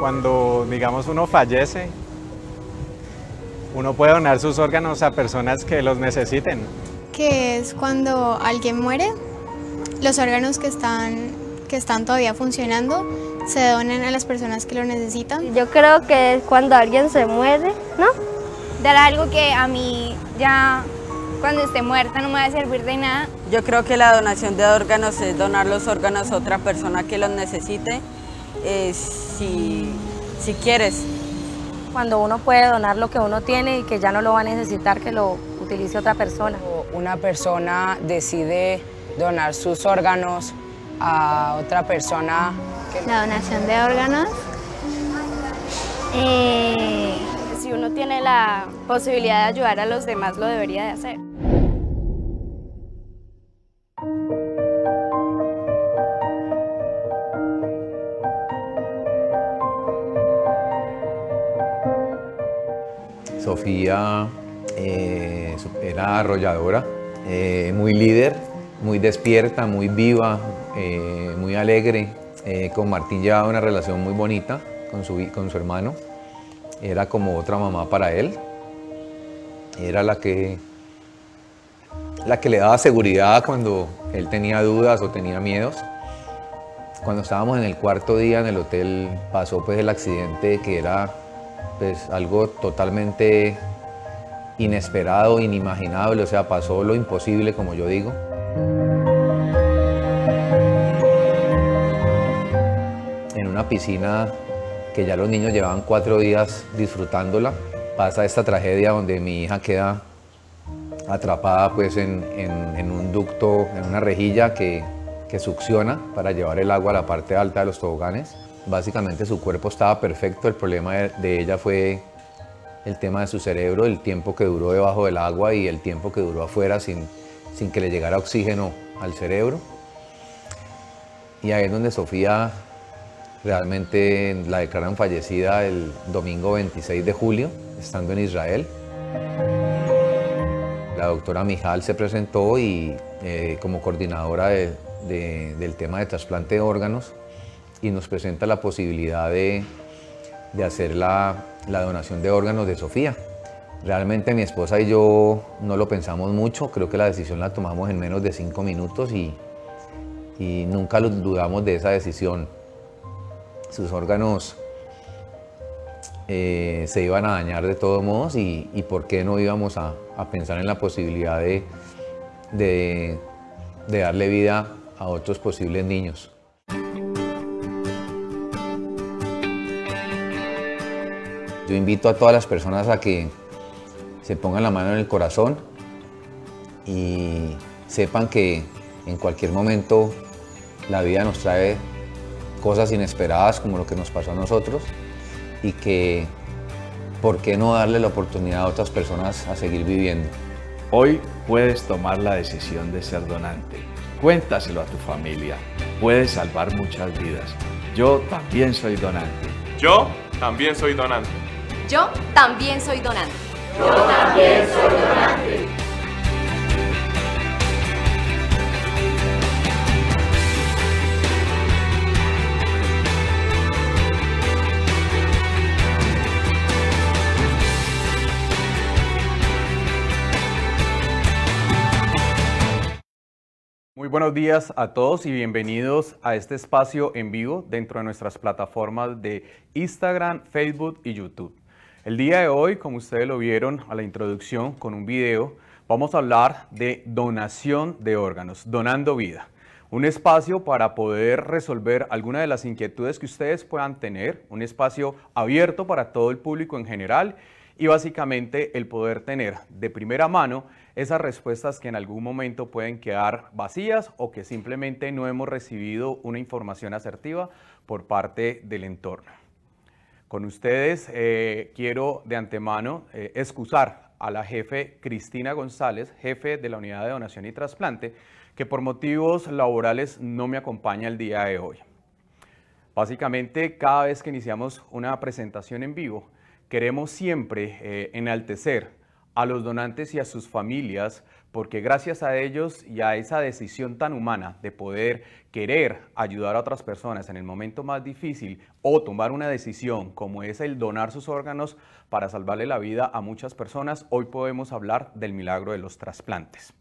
Cuando, digamos, uno fallece, uno puede donar sus órganos a personas que los necesiten. Que es cuando alguien muere, los órganos que están todavía funcionando se donan a las personas que lo necesitan. Yo creo que es cuando alguien se muere, ¿no? Dar algo que a mí ya cuando esté muerta no me va a servir de nada. Yo creo que la donación de órganos es donar los órganos a otra persona que los necesite, si quieres. Cuando uno puede donar lo que uno tiene y que ya no lo va a necesitar, que lo utilice otra persona. Una persona decide donar sus órganos a otra persona. La donación de órganos. Si uno tiene la posibilidad de ayudar a los demás, lo debería de hacer. Sofía era arrolladora, muy líder, muy despierta, muy viva, muy alegre. Con Martín llevaba una relación muy bonita con su hermano. Era como otra mamá para él. Era la que le daba seguridad cuando él tenía dudas o tenía miedos. Cuando estábamos en el cuarto día en el hotel pasó pues el accidente que era pues algo totalmente inesperado, inimaginable, o sea, pasó lo imposible, como yo digo. En una piscina que ya los niños llevaban 4 días disfrutándola, pasa esta tragedia donde mi hija queda atrapada pues en un ducto, en una rejilla que succiona para llevar el agua a la parte alta de los toboganes. Básicamente su cuerpo estaba perfecto, el problema de ella fue el tema de su cerebro, el tiempo que duró debajo del agua y el tiempo que duró afuera sin que le llegara oxígeno al cerebro. Y ahí es donde Sofía realmente la declaran fallecida el domingo 26 de julio, estando en Israel. La doctora Mijal se presentó y como coordinadora del tema de trasplante de órganos, y nos presenta la posibilidad de hacer la donación de órganos de Sofía. Realmente mi esposa y yo no lo pensamos mucho, creo que la decisión la tomamos en menos de 5 minutos y nunca dudamos de esa decisión. Sus órganos se iban a dañar de todos modos y por qué no íbamos a pensar en la posibilidad de darle vida a otros posibles niños. Yo invito a todas las personas a que se pongan la mano en el corazón y sepan que en cualquier momento la vida nos trae cosas inesperadas como lo que nos pasó a nosotros y que por qué no darle la oportunidad a otras personas a seguir viviendo. Hoy puedes tomar la decisión de ser donante. Cuéntaselo a tu familia. Puedes salvar muchas vidas. Yo también soy donante. Yo también soy donante. Yo también soy donante. Yo también soy donante. Muy buenos días a todos y bienvenidos a este espacio en vivo dentro de nuestras plataformas de Instagram, Facebook y YouTube. El día de hoy, como ustedes lo vieron a la introducción con un video, vamos a hablar de donación de órganos, donando vida. Un espacio para poder resolver algunas de las inquietudes que ustedes puedan tener, un espacio abierto para todo el público en general y básicamente el poder tener de primera mano esas respuestas que en algún momento pueden quedar vacías o que simplemente no hemos recibido una información asertiva por parte del entorno. Con ustedes quiero de antemano excusar a la jefe Cristina González, jefe de la Unidad de Donación y Trasplante, que por motivos laborales no me acompaña el día de hoy. Básicamente, cada vez que iniciamos una presentación en vivo, queremos siempre enaltecer a los donantes y a sus familias, porque gracias a ellos y a esa decisión tan humana de poder querer ayudar a otras personas en el momento más difícil o tomar una decisión como es el donar sus órganos para salvarle la vida a muchas personas, hoy podemos hablar del milagro de los trasplantes.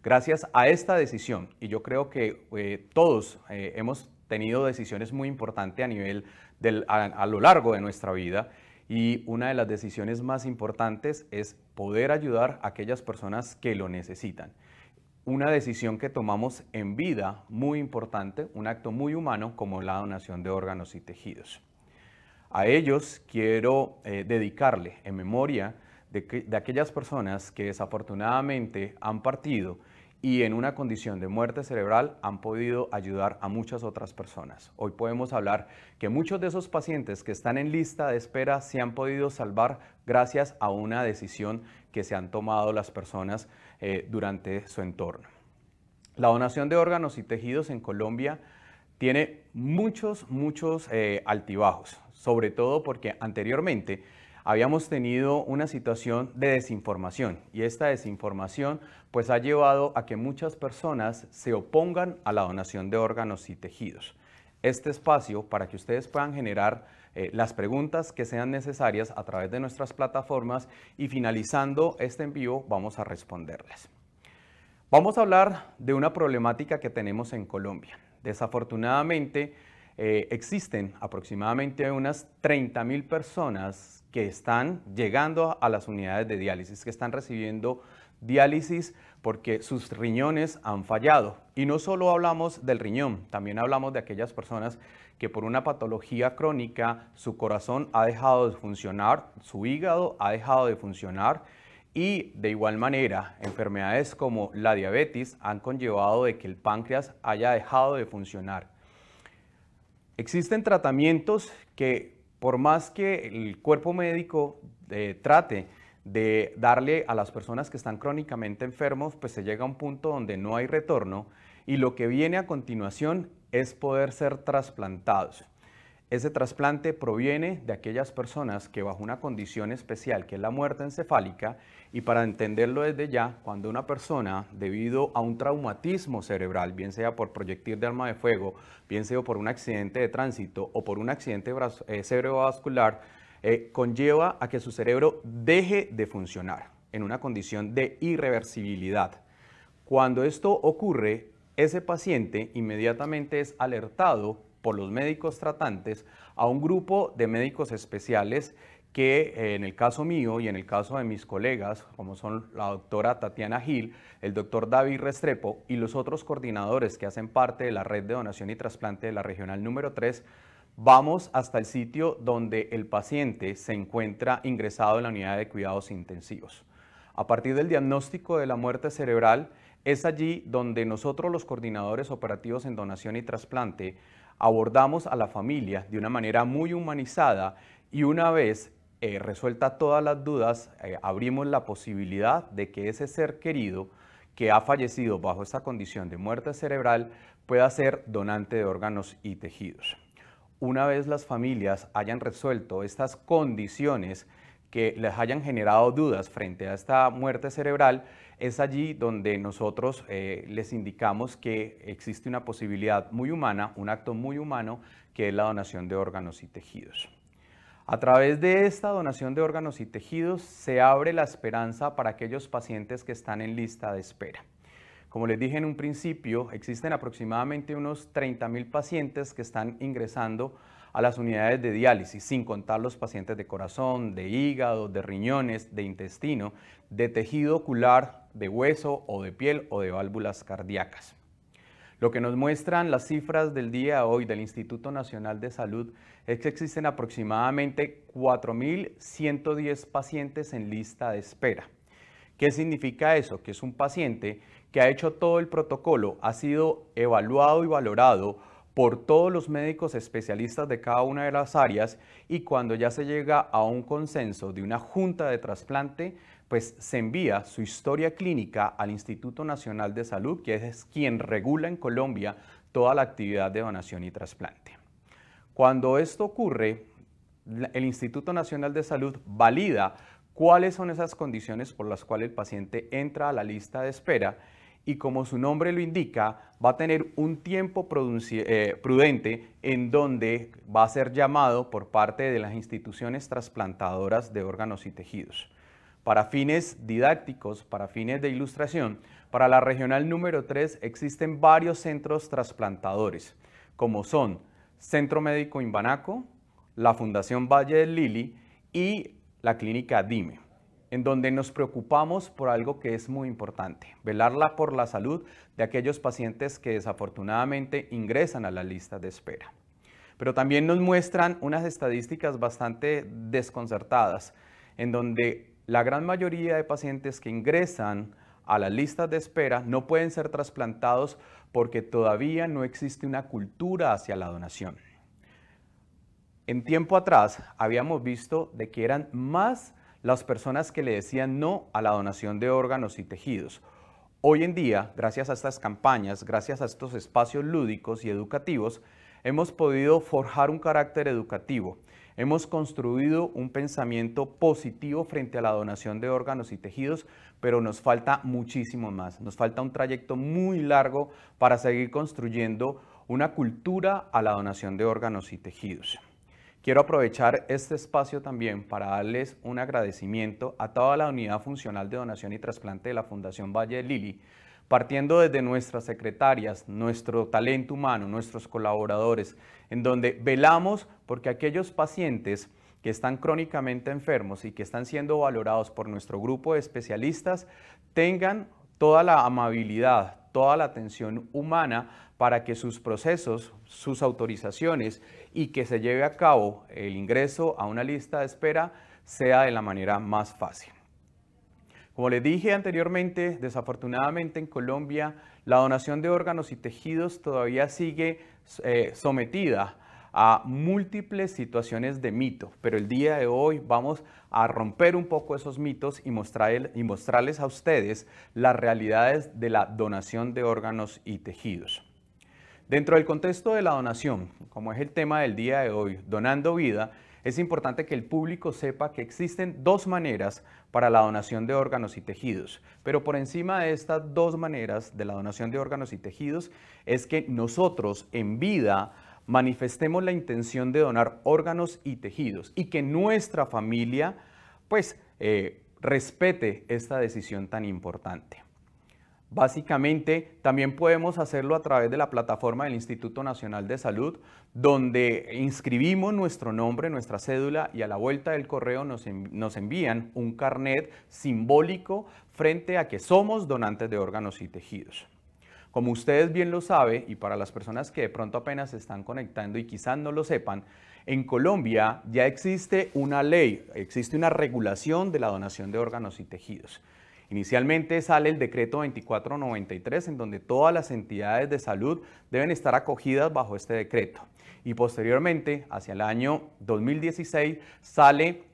Gracias a esta decisión, y yo creo que todos hemos tenido decisiones muy importantes a lo largo de nuestra vida, y una de las decisiones más importantes es poder ayudar a aquellas personas que lo necesitan. Una decisión que tomamos en vida muy importante, un acto muy humano como la donación de órganos y tejidos. A ellos quiero dedicarle en memoria de aquellas personas que desafortunadamente han partido y en una condición de muerte cerebral han podido ayudar a muchas otras personas. Hoy podemos hablar que muchos de esos pacientes que están en lista de espera se han podido salvar gracias a una decisión que se han tomado las personas durante su entorno. La donación de órganos y tejidos en Colombia tiene muchos altibajos, sobre todo porque anteriormente habíamos tenido una situación de desinformación, y esta desinformación pues ha llevado a que muchas personas se opongan a la donación de órganos y tejidos. Este espacio para que ustedes puedan generar las preguntas que sean necesarias a través de nuestras plataformas, y finalizando este en vivo vamos a responderles. Vamos a hablar de una problemática que tenemos en Colombia. Desafortunadamente existen aproximadamente unas 30.000 personas que están llegando a las unidades de diálisis, que están recibiendo diálisis porque sus riñones han fallado. Y no solo hablamos del riñón, también hablamos de aquellas personas que por una patología crónica su corazón ha dejado de funcionar, su hígado ha dejado de funcionar, y de igual manera enfermedades como la diabetes han conllevado de que el páncreas haya dejado de funcionar. Existen tratamientos que por más que el cuerpo médico trate de darle a las personas que están crónicamente enfermos, pues se llega a un punto donde no hay retorno, y lo que viene a continuación es poder ser trasplantados. Ese trasplante proviene de aquellas personas que bajo una condición especial que es la muerte encefálica, y para entenderlo desde ya, cuando una persona debido a un traumatismo cerebral, bien sea por proyectil de arma de fuego, bien sea por un accidente de tránsito o por un accidente cerebrovascular, conlleva a que su cerebro deje de funcionar en una condición de irreversibilidad. Cuando esto ocurre, ese paciente inmediatamente es alertado por los médicos tratantes a un grupo de médicos especiales que en el caso mío y en el caso de mis colegas, como son la doctora Tatiana Gil, el doctor David Restrepo y los otros coordinadores que hacen parte de la red de donación y trasplante de la regional número 3, vamos hasta el sitio donde el paciente se encuentra ingresado en la unidad de cuidados intensivos. A partir del diagnóstico de la muerte cerebral, es allí donde nosotros, los coordinadores operativos en donación y trasplante, abordamos a la familia de una manera muy humanizada, y una vez resuelta todas las dudas, abrimos la posibilidad de que ese ser querido que ha fallecido bajo esta condición de muerte cerebral pueda ser donante de órganos y tejidos. Una vez las familias hayan resuelto estas condiciones que les hayan generado dudas frente a esta muerte cerebral, es allí donde nosotros les indicamos que existe una posibilidad muy humana, un acto muy humano, que es la donación de órganos y tejidos. A través de esta donación de órganos y tejidos se abre la esperanza para aquellos pacientes que están en lista de espera. Como les dije en un principio, existen aproximadamente unos 30.000 pacientes que están ingresando a las unidades de diálisis, sin contar los pacientes de corazón, de hígado, de riñones, de intestino, de tejido ocular, de hueso o de piel o de válvulas cardíacas. Lo que nos muestran las cifras del día de hoy del Instituto Nacional de Salud es que existen aproximadamente 4.110 pacientes en lista de espera. ¿Qué significa eso? Que es un paciente que ha hecho todo el protocolo, ha sido evaluado y valorado por todos los médicos especialistas de cada una de las áreas, y cuando ya se llega a un consenso de una junta de trasplante, pues se envía su historia clínica al Instituto Nacional de Salud, que es quien regula en Colombia toda la actividad de donación y trasplante. Cuando esto ocurre, el Instituto Nacional de Salud valida cuáles son esas condiciones por las cuales el paciente entra a la lista de espera y, como su nombre lo indica, va a tener un tiempo prudente en donde va a ser llamado por parte de las instituciones trasplantadoras de órganos y tejidos. Para fines didácticos, para fines de ilustración, para la regional número 3 existen varios centros trasplantadores, como son Centro Médico Imbanaco, la Fundación Valle del Lili y la Clínica Dime, en donde nos preocupamos por algo que es muy importante, velarla por la salud de aquellos pacientes que desafortunadamente ingresan a la lista de espera. Pero también nos muestran unas estadísticas bastante desconcertadas, en donde la gran mayoría de pacientes que ingresan a las listas de espera no pueden ser trasplantados porque todavía no existe una cultura hacia la donación. En tiempo atrás habíamos visto de que eran más las personas que le decían no a la donación de órganos y tejidos. Hoy en día, gracias a estas campañas, gracias a estos espacios lúdicos y educativos, hemos podido forjar un carácter educativo. Hemos construido un pensamiento positivo frente a la donación de órganos y tejidos, pero nos falta muchísimo más. Nos falta un trayecto muy largo para seguir construyendo una cultura a la donación de órganos y tejidos. Quiero aprovechar este espacio también para darles un agradecimiento a toda la unidad funcional de donación y trasplante de la Fundación Valle del Lili, partiendo desde nuestras secretarias, nuestro talento humano, nuestros colaboradores, en donde velamos porque aquellos pacientes que están crónicamente enfermos y que están siendo valorados por nuestro grupo de especialistas tengan toda la amabilidad, toda la atención humana para que sus procesos, sus autorizaciones y que se lleve a cabo el ingreso a una lista de espera sea de la manera más fácil. Como les dije anteriormente, desafortunadamente en Colombia la donación de órganos y tejidos todavía sigue sometida a múltiples situaciones de mito, pero el día de hoy vamos a romper un poco esos mitos y mostrarles a ustedes las realidades de la donación de órganos y tejidos. Dentro del contexto de la donación, como es el tema del día de hoy, donando vida, es importante que el público sepa que existen dos maneras para la donación de órganos y tejidos, pero por encima de estas dos maneras de la donación de órganos y tejidos es que nosotros en vida manifestemos la intención de donar órganos y tejidos y que nuestra familia respete esta decisión tan importante. Básicamente, también podemos hacerlo a través de la plataforma del Instituto Nacional de Salud, donde inscribimos nuestro nombre, nuestra cédula y a la vuelta del correo nos envían un carnet simbólico frente a que somos donantes de órganos y tejidos. Como ustedes bien lo saben, y para las personas que de pronto apenas se están conectando y quizás no lo sepan, en Colombia ya existe una ley, existe una regulación de la donación de órganos y tejidos. Inicialmente sale el decreto 2493, en donde todas las entidades de salud deben estar acogidas bajo este decreto. Y posteriormente, hacia el año 2016, sale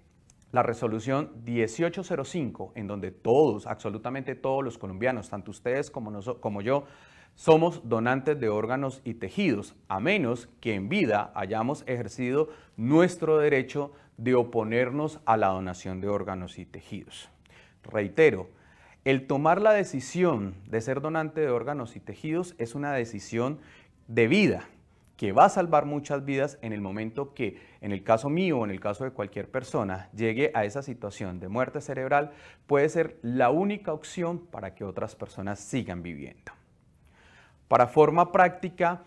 la resolución 1805, en donde todos, absolutamente todos los colombianos, tanto ustedes como yo, somos donantes de órganos y tejidos, a menos que en vida hayamos ejercido nuestro derecho de oponernos a la donación de órganos y tejidos. Reitero, el tomar la decisión de ser donante de órganos y tejidos es una decisión de vida, que va a salvar muchas vidas en el momento que, en el caso mío o en el caso de cualquier persona, llegue a esa situación de muerte cerebral, puede ser la única opción para que otras personas sigan viviendo. Para forma práctica,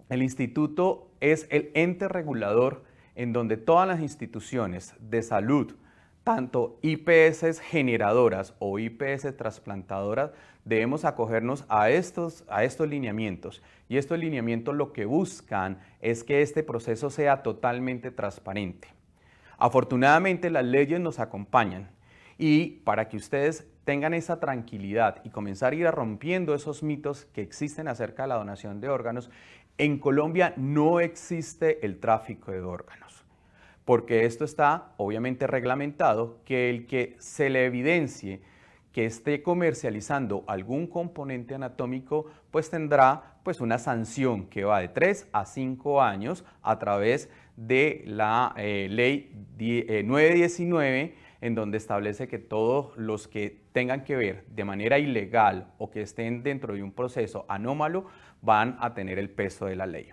el instituto es el ente regulador en donde todas las instituciones de salud, tanto IPS generadoras o IPS trasplantadoras, debemos acogernos a estos lineamientos. Y estos lineamientos lo que buscan es que este proceso sea totalmente transparente. Afortunadamente las leyes nos acompañan y para que ustedes tengan esa tranquilidad y comenzar a ir rompiendo esos mitos que existen acerca de la donación de órganos, en Colombia no existe el tráfico de órganos. Porque esto está obviamente reglamentado, que el que se le evidencie que esté comercializando algún componente anatómico, pues tendrá una sanción que va de 3 a 5 años a través de la ley 919 en donde establece que todos los que tengan que ver de manera ilegal o que estén dentro de un proceso anómalo van a tener el peso de la ley.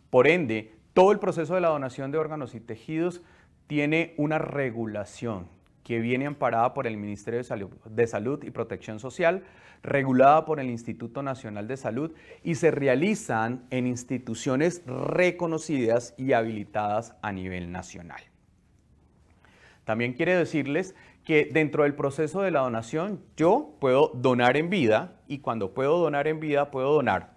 Por ende, todo el proceso de la donación de órganos y tejidos tiene una regulación que viene amparada por el Ministerio de Salud y Protección Social, regulada por el Instituto Nacional de Salud y se realizan en instituciones reconocidas y habilitadas a nivel nacional. También quiere decirles que dentro del proceso de la donación yo puedo donar en vida y cuando puedo donar en vida puedo donar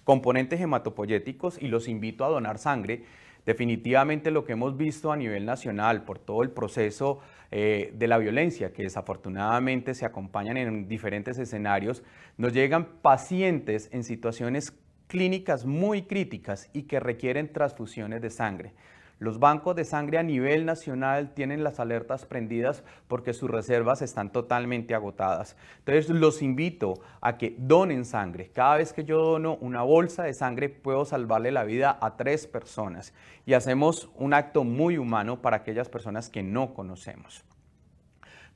componentes hematopoyéticos y los invito a donar sangre. Definitivamente lo que hemos visto a nivel nacional por todo el proceso de la violencia que desafortunadamente se acompañan en diferentes escenarios, nos llegan pacientes en situaciones clínicas muy críticas y que requieren transfusiones de sangre. Los bancos de sangre a nivel nacional tienen las alertas prendidas porque sus reservas están totalmente agotadas. Entonces los invito a que donen sangre. Cada vez que yo dono una bolsa de sangre puedo salvarle la vida a 3 personas y hacemos un acto muy humano para aquellas personas que no conocemos.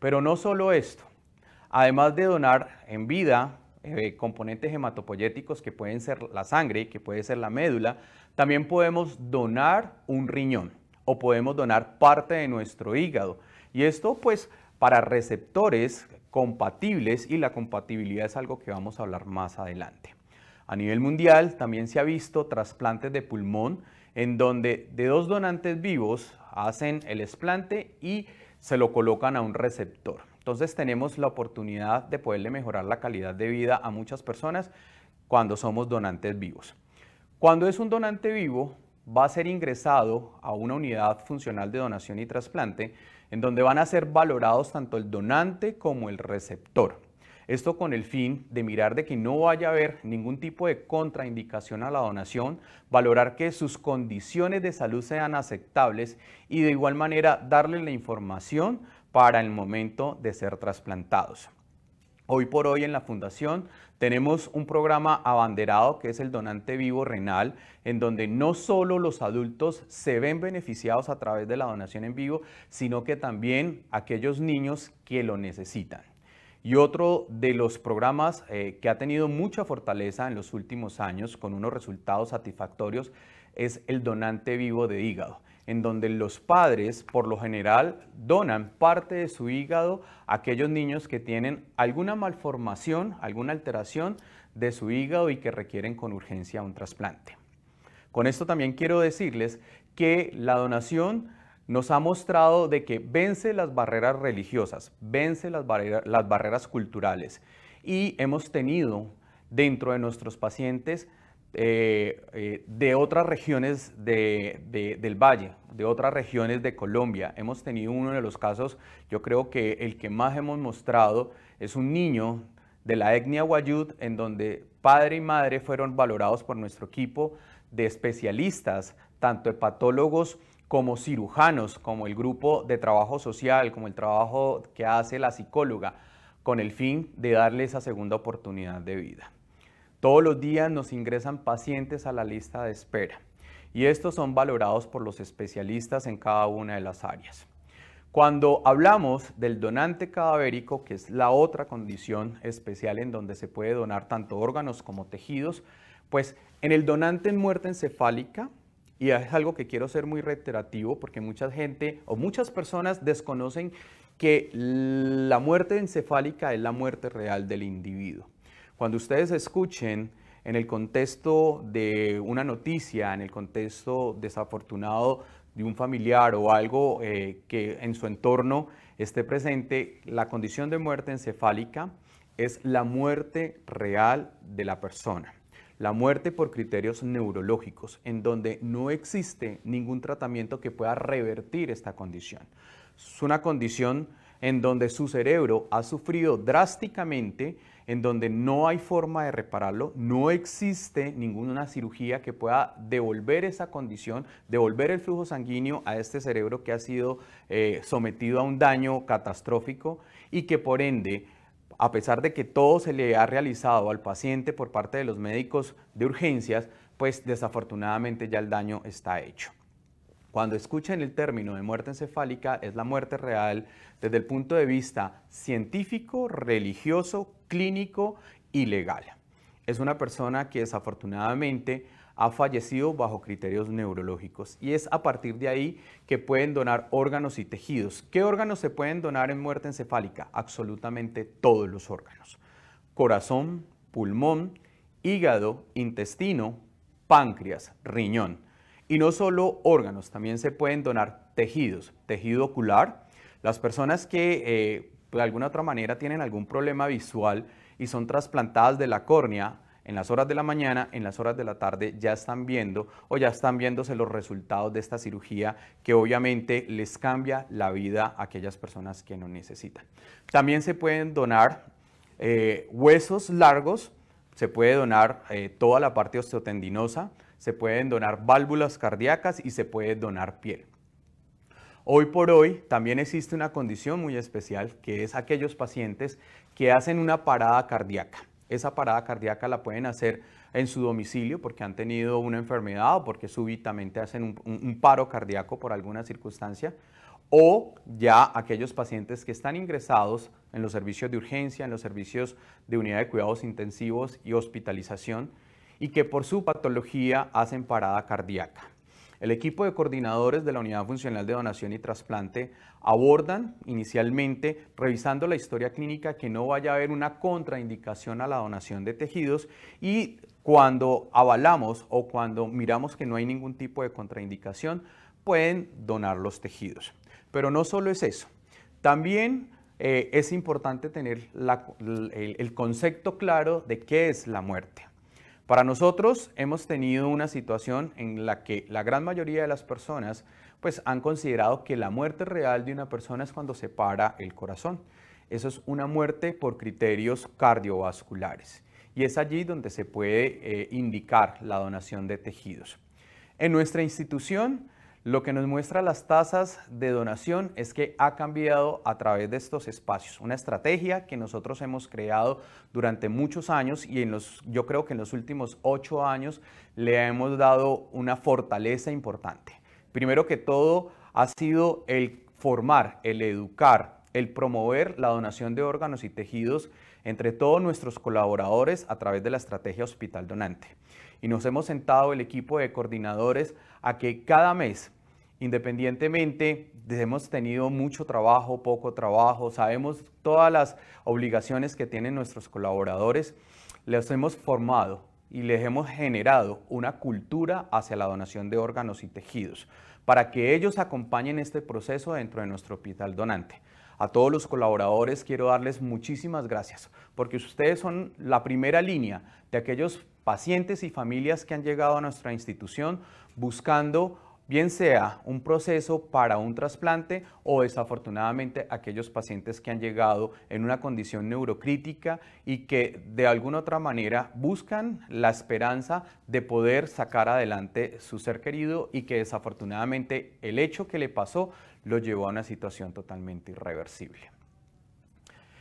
Pero no solo esto, además de donar en vida, componentes hematopoyéticos que pueden ser la sangre, que puede ser la médula, también podemos donar un riñón o podemos donar parte de nuestro hígado. Y esto pues para receptores compatibles y la compatibilidad es algo que vamos a hablar más adelante. A nivel mundial también se ha visto trasplantes de pulmón en donde de 2 donantes vivos hacen el explante y se lo colocan a un receptor. Entonces tenemos la oportunidad de poderle mejorar la calidad de vida a muchas personas cuando somos donantes vivos. Cuando es un donante vivo, va a ser ingresado a una unidad funcional de donación y trasplante, en donde van a ser valorados tanto el donante como el receptor. Esto con el fin de mirar de que no vaya a haber ningún tipo de contraindicación a la donación, valorar que sus condiciones de salud sean aceptables y de igual manera darle la información para el momento de ser trasplantados. Hoy por hoy en la Fundación tenemos un programa abanderado que es el donante vivo renal, en donde no solo los adultos se ven beneficiados a través de la donación en vivo, sino que también aquellos niños que lo necesitan. Y otro de los programas que ha tenido mucha fortaleza en los últimos años con unos resultados satisfactorios es el donante vivo de hígado, en donde los padres por lo general donan parte de su hígado a aquellos niños que tienen alguna malformación, alguna alteración de su hígado y que requieren con urgencia un trasplante. Con esto también quiero decirles que la donación nos ha mostrado de que vence las barreras religiosas, vence las barreras culturales y hemos tenido dentro de nuestros pacientes de otras regiones del Valle, de otras regiones de Colombia. Hemos tenido uno de los casos, yo creo que el que más hemos mostrado es un niño de la etnia Wayud, en donde padre y madre fueron valorados por nuestro equipo de especialistas, tanto hepatólogos como cirujanos, como el grupo de trabajo social, como el trabajo que hace la psicóloga, con el fin de darle esa segunda oportunidad de vida. Todos los días nos ingresan pacientes a la lista de espera y estos son valorados por los especialistas en cada una de las áreas. Cuando hablamos del donante cadavérico, que es la otra condición especial en donde se puede donar tanto órganos como tejidos, pues en el donante en muerte encefálica, y es algo que quiero ser muy reiterativo porque mucha gente o muchas personas desconocen que la muerte encefálica es la muerte real del individuo. Cuando ustedes escuchen en el contexto de una noticia, en el contexto desafortunado de un familiar o algo que en su entorno esté presente, la condición de muerte encefálica es la muerte real de la persona. La muerte por criterios neurológicos, en donde no existe ningún tratamiento que pueda revertir esta condición. Es una condición en donde su cerebro ha sufrido drásticamente, en donde no hay forma de repararlo, no existe ninguna cirugía que pueda devolver esa condición, devolver el flujo sanguíneo a este cerebro que ha sido sometido a un daño catastrófico y que por ende, a pesar de que todo se le ha realizado al paciente por parte de los médicos de urgencias, pues desafortunadamente ya el daño está hecho. Cuando escuchen el término de muerte encefálica, es la muerte real desde el punto de vista científico, religioso, clínico y legal. Es una persona que desafortunadamente ha fallecido bajo criterios neurológicos y es a partir de ahí que pueden donar órganos y tejidos. ¿Qué órganos se pueden donar en muerte encefálica? Absolutamente todos los órganos. Corazón, pulmón, hígado, intestino, páncreas, riñón. Y no solo órganos, también se pueden donar tejidos, tejido ocular. Las personas que de alguna otra manera tienen algún problema visual y son trasplantadas de la córnea, en las horas de la mañana, en las horas de la tarde ya están viendo o ya están viéndose los resultados de esta cirugía que obviamente les cambia la vida a aquellas personas que no necesitan. También se pueden donar huesos largos, se puede donar toda la parte osteotendinosa, se pueden donar válvulas cardíacas y se puede donar piel. Hoy por hoy también existe una condición muy especial que es aquellos pacientes que hacen una parada cardíaca. Esa parada cardíaca la pueden hacer en su domicilio porque han tenido una enfermedad o porque súbitamente hacen un paro cardíaco por alguna circunstancia, o ya aquellos pacientes que están ingresados en los servicios de urgencia, en los servicios de unidad de cuidados intensivos y hospitalización y que por su patología hacen parada cardíaca. El equipo de coordinadores de la Unidad Funcional de Donación y Trasplante abordan inicialmente revisando la historia clínica que no vaya a haber una contraindicación a la donación de tejidos y cuando avalamos o cuando miramos que no hay ningún tipo de contraindicación, pueden donar los tejidos. Pero no solo es eso, también es importante tener el concepto claro de qué es la muerte. Para nosotros hemos tenido una situación en la que la gran mayoría de las personas pues, han considerado que la muerte real de una persona es cuando se para el corazón. Eso es una muerte por criterios cardiovasculares y es allí donde se puede indicar la donación de tejidos. En nuestra institución, lo que nos muestra las tasas de donación es que ha cambiado a través de estos espacios. Una estrategia que nosotros hemos creado durante muchos años y yo creo que en los últimos 8 años le hemos dado una fortaleza importante. Primero que todo ha sido el formar, el educar, el promover la donación de órganos y tejidos entre todos nuestros colaboradores a través de la estrategia Hospital Donante. Y nos hemos sentado el equipo de coordinadores a que cada mes, independientemente de hemos tenido mucho trabajo, poco trabajo, sabemos todas las obligaciones que tienen nuestros colaboradores, les hemos formado y les hemos generado una cultura hacia la donación de órganos y tejidos para que ellos acompañen este proceso dentro de nuestro Hospital Donante. A todos los colaboradores quiero darles muchísimas gracias porque ustedes son la primera línea de aquellos pacientes y familias que han llegado a nuestra institución buscando bien sea un proceso para un trasplante o desafortunadamente aquellos pacientes que han llegado en una condición neurocrítica y que de alguna otra manera buscan la esperanza de poder sacar adelante su ser querido y que desafortunadamente el hecho que le pasó lo llevó a una situación totalmente irreversible.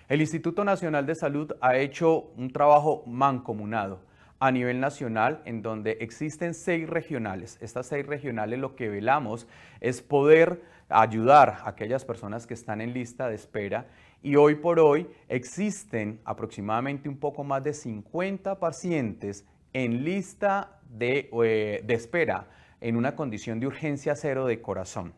El Instituto Nacional de Salud ha hecho un trabajo mancomunado a nivel nacional en donde existen 6 regionales. Estas 6 regionales lo que velamos es poder ayudar a aquellas personas que están en lista de espera y hoy por hoy existen aproximadamente un poco más de 50 pacientes en lista de espera en una condición de urgencia 0 de corazón.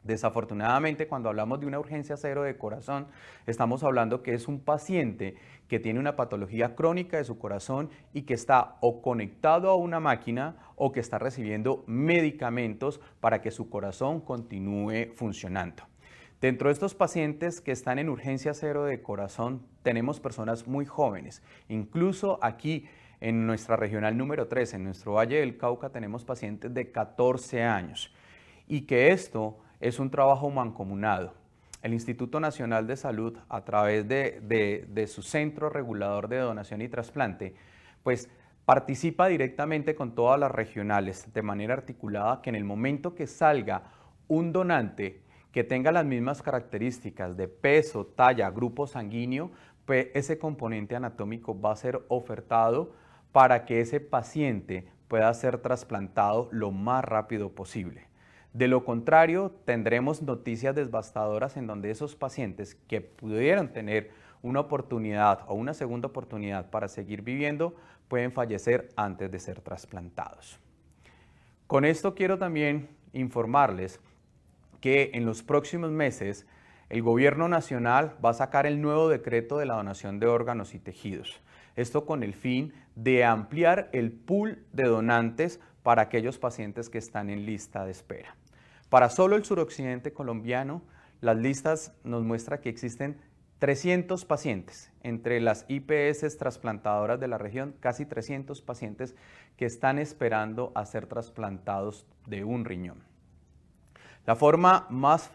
Desafortunadamente, cuando hablamos de una urgencia 0 de corazón, estamos hablando que es un paciente que tiene una patología crónica de su corazón y que está o conectado a una máquina o que está recibiendo medicamentos para que su corazón continúe funcionando. Dentro de estos pacientes que están en urgencia 0 de corazón, tenemos personas muy jóvenes. Incluso aquí en nuestra regional número 3, en nuestro Valle del Cauca, tenemos pacientes de 14 años. Y que esto es un trabajo mancomunado. El Instituto Nacional de Salud, a través de su Centro Regulador de Donación y Trasplante, pues participa directamente con todas las regionales de manera articulada que en el momento que salga un donante que tenga las mismas características de peso, talla, grupo sanguíneo, pues ese componente anatómico va a ser ofertado para que ese paciente pueda ser trasplantado lo más rápido posible. De lo contrario, tendremos noticias devastadoras en donde esos pacientes que pudieron tener una oportunidad o una segunda oportunidad para seguir viviendo pueden fallecer antes de ser trasplantados. Con esto quiero también informarles que en los próximos meses el Gobierno Nacional va a sacar el nuevo decreto de la donación de órganos y tejidos. Esto con el fin de ampliar el pool de donantes para aquellos pacientes que están en lista de espera. Para solo el suroccidente colombiano, las listas nos muestran que existen 300 pacientes, entre las IPS trasplantadoras de la región, casi 300 pacientes que están esperando a ser trasplantados de un riñón. La forma más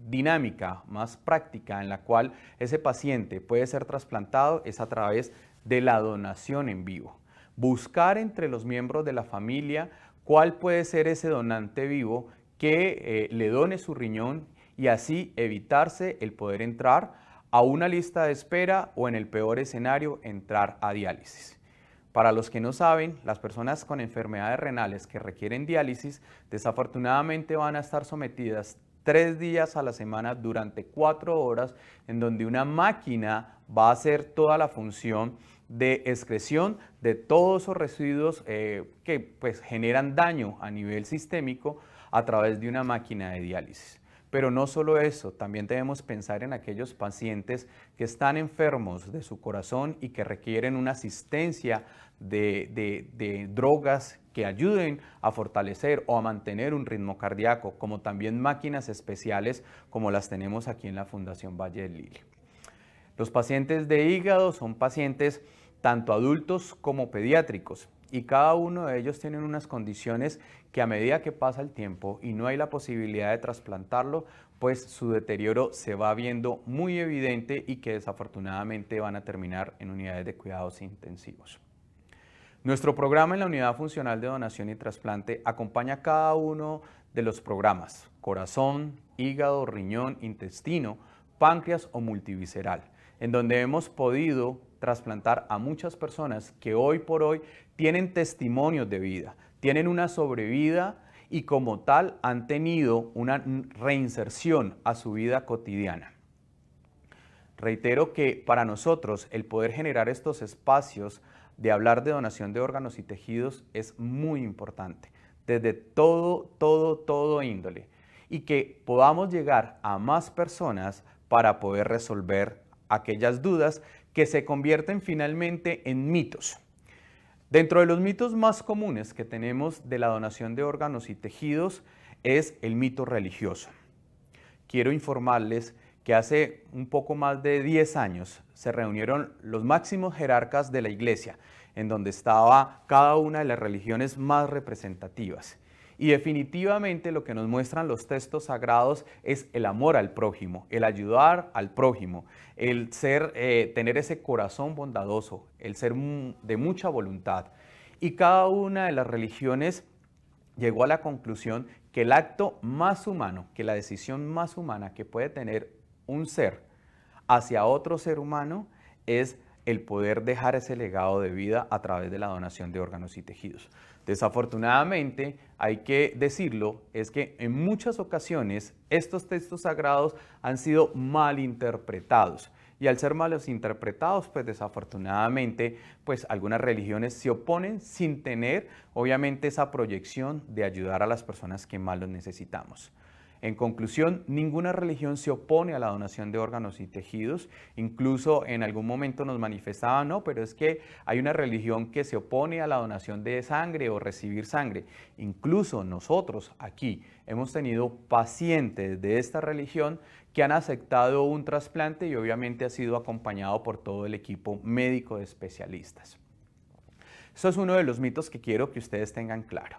dinámica, más práctica en la cual ese paciente puede ser trasplantado es a través de la donación en vivo. Buscar entre los miembros de la familia cuál puede ser ese donante vivo que le done su riñón y así evitarse el poder entrar a una lista de espera o en el peor escenario entrar a diálisis. Para los que no saben, las personas con enfermedades renales que requieren diálisis desafortunadamente van a estar sometidas 3 días a la semana durante 4 horas en donde una máquina va a hacer toda la función de excreción de todos esos residuos que pues, generan daño a nivel sistémico a través de una máquina de diálisis. Pero no solo eso, también debemos pensar en aquellos pacientes que están enfermos de su corazón y que requieren una asistencia de drogas que ayuden a fortalecer o a mantener un ritmo cardíaco, como también máquinas especiales como las tenemos aquí en la Fundación Valle del Lili. Los pacientes de hígado son pacientes tanto adultos como pediátricos y cada uno de ellos tienen unas condiciones que a medida que pasa el tiempo y no hay la posibilidad de trasplantarlo, pues su deterioro se va viendo muy evidente y que desafortunadamente van a terminar en unidades de cuidados intensivos. Nuestro programa en la Unidad Funcional de Donación y Trasplante acompaña cada uno de los programas: corazón, hígado, riñón, intestino, páncreas o multivisceral, en donde hemos podido trasplantar a muchas personas que hoy por hoy tienen testimonios de vida, tienen una sobrevida y como tal han tenido una reinserción a su vida cotidiana. Reitero que para nosotros el poder generar estos espacios de hablar de donación de órganos y tejidos es muy importante, desde todo índole, y que podamos llegar a más personas para poder resolver aquellas dudas que se convierten finalmente en mitos. Dentro de los mitos más comunes que tenemos de la donación de órganos y tejidos es el mito religioso. Quiero informarles que hace un poco más de 10 años se reunieron los máximos jerarcas de la Iglesia, en donde estaba cada una de las religiones más representativas. Y definitivamente lo que nos muestran los textos sagrados es el amor al prójimo, el ayudar al prójimo, el tener ese corazón bondadoso, el ser de mucha voluntad. Y cada una de las religiones llegó a la conclusión que el acto más humano, que la decisión más humana que puede tener un ser hacia otro ser humano es el poder dejar ese legado de vida a través de la donación de órganos y tejidos. Desafortunadamente, hay que decirlo, es que en muchas ocasiones estos textos sagrados han sido mal interpretados. Y al ser malos interpretados, pues desafortunadamente, pues algunas religiones se oponen sin tener, obviamente, esa proyección de ayudar a las personas que más lo necesitamos. En conclusión, ninguna religión se opone a la donación de órganos y tejidos. Incluso en algún momento nos manifestaban, no, pero es que hay una religión que se opone a la donación de sangre o recibir sangre. Incluso nosotros aquí hemos tenido pacientes de esta religión que han aceptado un trasplante y obviamente ha sido acompañado por todo el equipo médico de especialistas. Eso es uno de los mitos que quiero que ustedes tengan claro.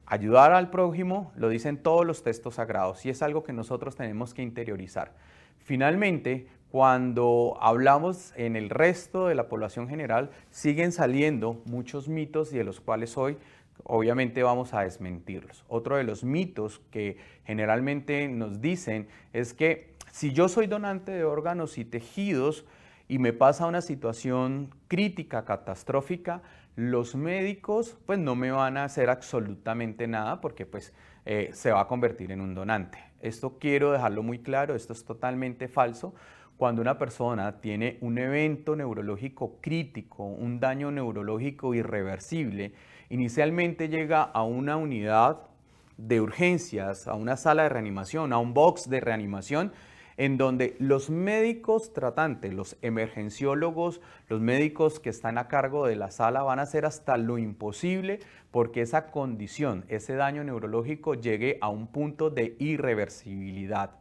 Ayudar al prójimo lo dicen todos los textos sagrados y es algo que nosotros tenemos que interiorizar. Finalmente, cuando hablamos en el resto de la población general, siguen saliendo muchos mitos y de los cuales hoy obviamente vamos a desmentirlos. Otro de los mitos que generalmente nos dicen es que si yo soy donante de órganos y tejidos y me pasa una situación crítica, catastrófica, los médicos pues no me van a hacer absolutamente nada porque pues se va a convertir en un donante. Esto quiero dejarlo muy claro, esto es totalmente falso. Cuando una persona tiene un evento neurológico crítico, un daño neurológico irreversible, inicialmente llega a una unidad de urgencias, a una sala de reanimación, a un box de reanimación, en donde los médicos tratantes, los emergenciólogos, los médicos que están a cargo de la sala van a hacer hasta lo imposible porque esa condición, ese daño neurológico llegue a un punto de irreversibilidad.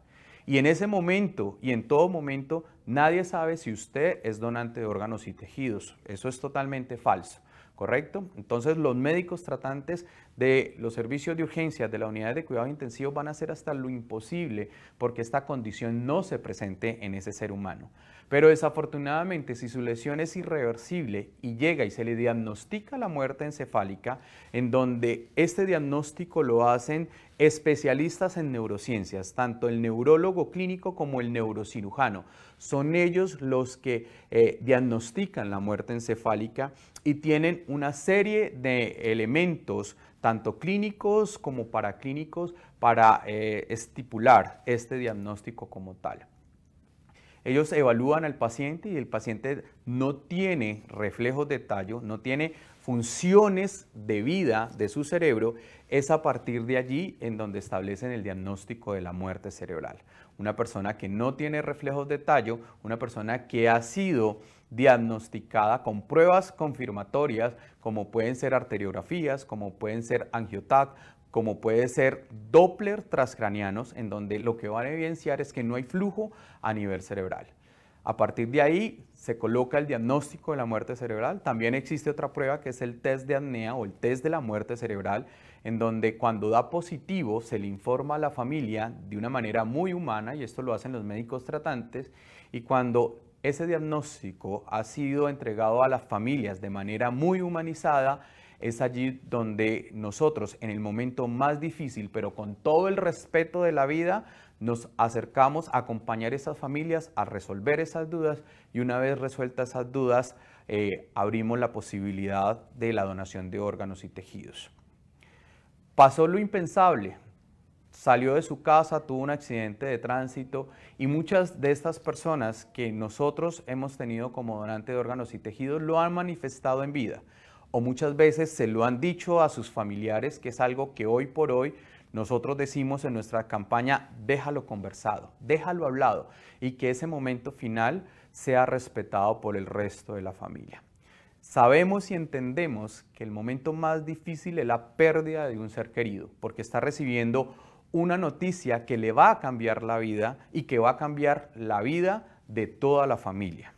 Y en ese momento y en todo momento nadie sabe si usted es donante de órganos y tejidos. Eso es totalmente falso, ¿correcto? Entonces los médicos tratantes de los servicios de urgencias de la unidad de cuidado intensivo van a hacer hasta lo imposible porque esta condición no se presente en ese ser humano. Pero desafortunadamente, si su lesión es irreversible y llega y se le diagnostica la muerte encefálica, en donde este diagnóstico lo hacen especialistas en neurociencias, tanto el neurólogo clínico como el neurocirujano, son ellos los que diagnostican la muerte encefálica y tienen una serie de elementos, tanto clínicos como paraclínicos, para estipular este diagnóstico como tal. Ellos evalúan al paciente y el paciente no tiene reflejos de tallo, no tiene funciones de vida de su cerebro. Es a partir de allí en donde establecen el diagnóstico de la muerte cerebral. Una persona que no tiene reflejos de tallo, una persona que ha sido diagnosticada con pruebas confirmatorias, como pueden ser arteriografías, como pueden ser angioTAC, como puede ser Doppler transcranianos, en donde lo que van a evidenciar es que no hay flujo a nivel cerebral. A partir de ahí se coloca el diagnóstico de la muerte cerebral. También existe otra prueba que es el test de apnea o el test de la muerte cerebral, en donde cuando da positivo se le informa a la familia de una manera muy humana, y esto lo hacen los médicos tratantes, y cuando ese diagnóstico ha sido entregado a las familias de manera muy humanizada, es allí donde nosotros, en el momento más difícil, pero con todo el respeto de la vida, nos acercamos a acompañar a esas familias a resolver esas dudas, y una vez resueltas esas dudas, abrimos la posibilidad de la donación de órganos y tejidos. Pasó lo impensable. Salió de su casa, tuvo un accidente de tránsito, y muchas de estas personas que nosotros hemos tenido como donante de órganos y tejidos lo han manifestado en vida, o muchas veces se lo han dicho a sus familiares, que es algo que hoy por hoy nosotros decimos en nuestra campaña: déjalo conversado, déjalo hablado, y que ese momento final sea respetado por el resto de la familia. Sabemos y entendemos que el momento más difícil es la pérdida de un ser querido, porque está recibiendo una noticia que le va a cambiar la vida y que va a cambiar la vida de toda la familia.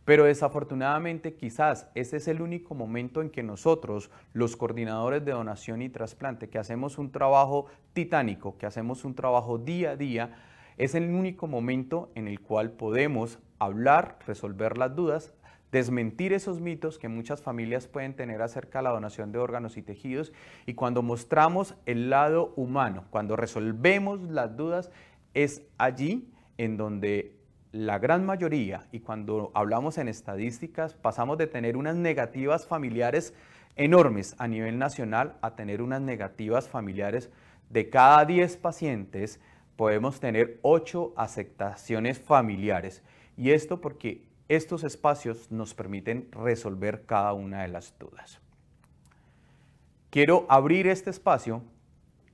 Pero desafortunadamente quizás ese es el único momento en que nosotros, los coordinadores de donación y trasplante, que hacemos un trabajo titánico, que hacemos un trabajo día a día, es el único momento en el cual podemos hablar, resolver las dudas, desmentir esos mitos que muchas familias pueden tener acerca de la donación de órganos y tejidos, y cuando mostramos el lado humano, cuando resolvemos las dudas, es allí en donde la gran mayoría, y cuando hablamos en estadísticas, pasamos de tener unas negativas familiares enormes a nivel nacional a tener unas negativas familiares de cada 10 pacientes, podemos tener 8 aceptaciones familiares. Y esto porque estos espacios nos permiten resolver cada una de las dudas. Quiero abrir este espacio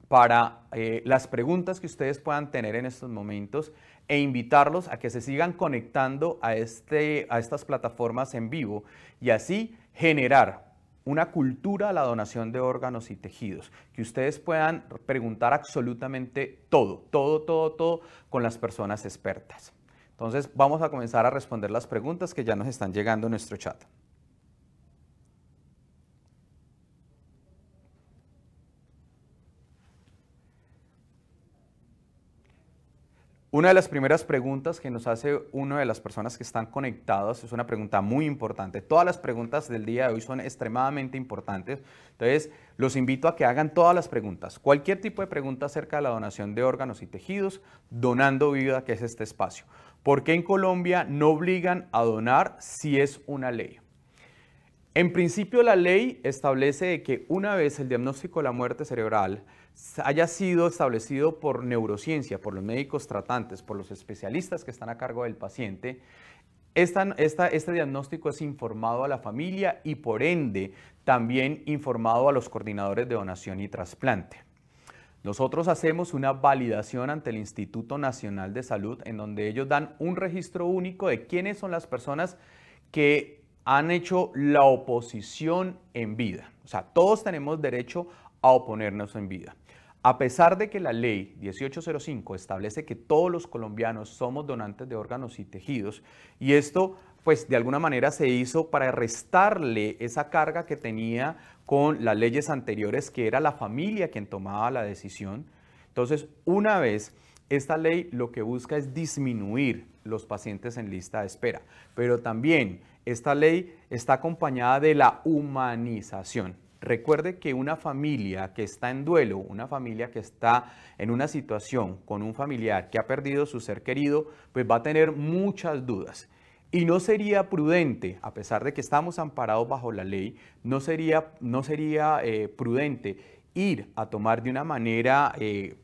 para las preguntas que ustedes puedan tener en estos momentos e invitarlos a que se sigan conectando a estas plataformas en vivo y así generar una cultura a la donación de órganos y tejidos, que ustedes puedan preguntar absolutamente todo con las personas expertas. Entonces vamos a comenzar a responder las preguntas que ya nos están llegando en nuestro chat. Una de las primeras preguntas que nos hace una de las personas que están conectadas es una pregunta muy importante. Todas las preguntas del día de hoy son extremadamente importantes. Entonces, los invito a que hagan todas las preguntas. Cualquier tipo de pregunta acerca de la donación de órganos y tejidos, Donando Vida, que es este espacio. ¿Por qué en Colombia no obligan a donar si es una ley? En principio, la ley establece que una vez el diagnóstico de la muerte cerebral haya sido establecido por neurociencia, por los médicos tratantes, por los especialistas que están a cargo del paciente, este diagnóstico es informado a la familia y por ende también informado a los coordinadores de donación y trasplante. Nosotros hacemos una validación ante el Instituto Nacional de Salud en donde ellos dan un registro único de quiénes son las personas que han hecho la oposición en vida. O sea, todos tenemos derecho a oponernos en vida. A pesar de que la ley 1805 establece que todos los colombianos somos donantes de órganos y tejidos, y esto pues de alguna manera se hizo para restarle esa carga que tenía con las leyes anteriores, que era la familia quien tomaba la decisión. Entonces, una vez esta ley lo que busca es disminuir los pacientes en lista de espera, pero también esta ley está acompañada de la humanización. Recuerde que una familia que está en duelo, una familia que está en una situación con un familiar que ha perdido su ser querido, pues va a tener muchas dudas. Y no sería prudente, a pesar de que estamos amparados bajo la ley, no sería prudente ir a tomar de una manera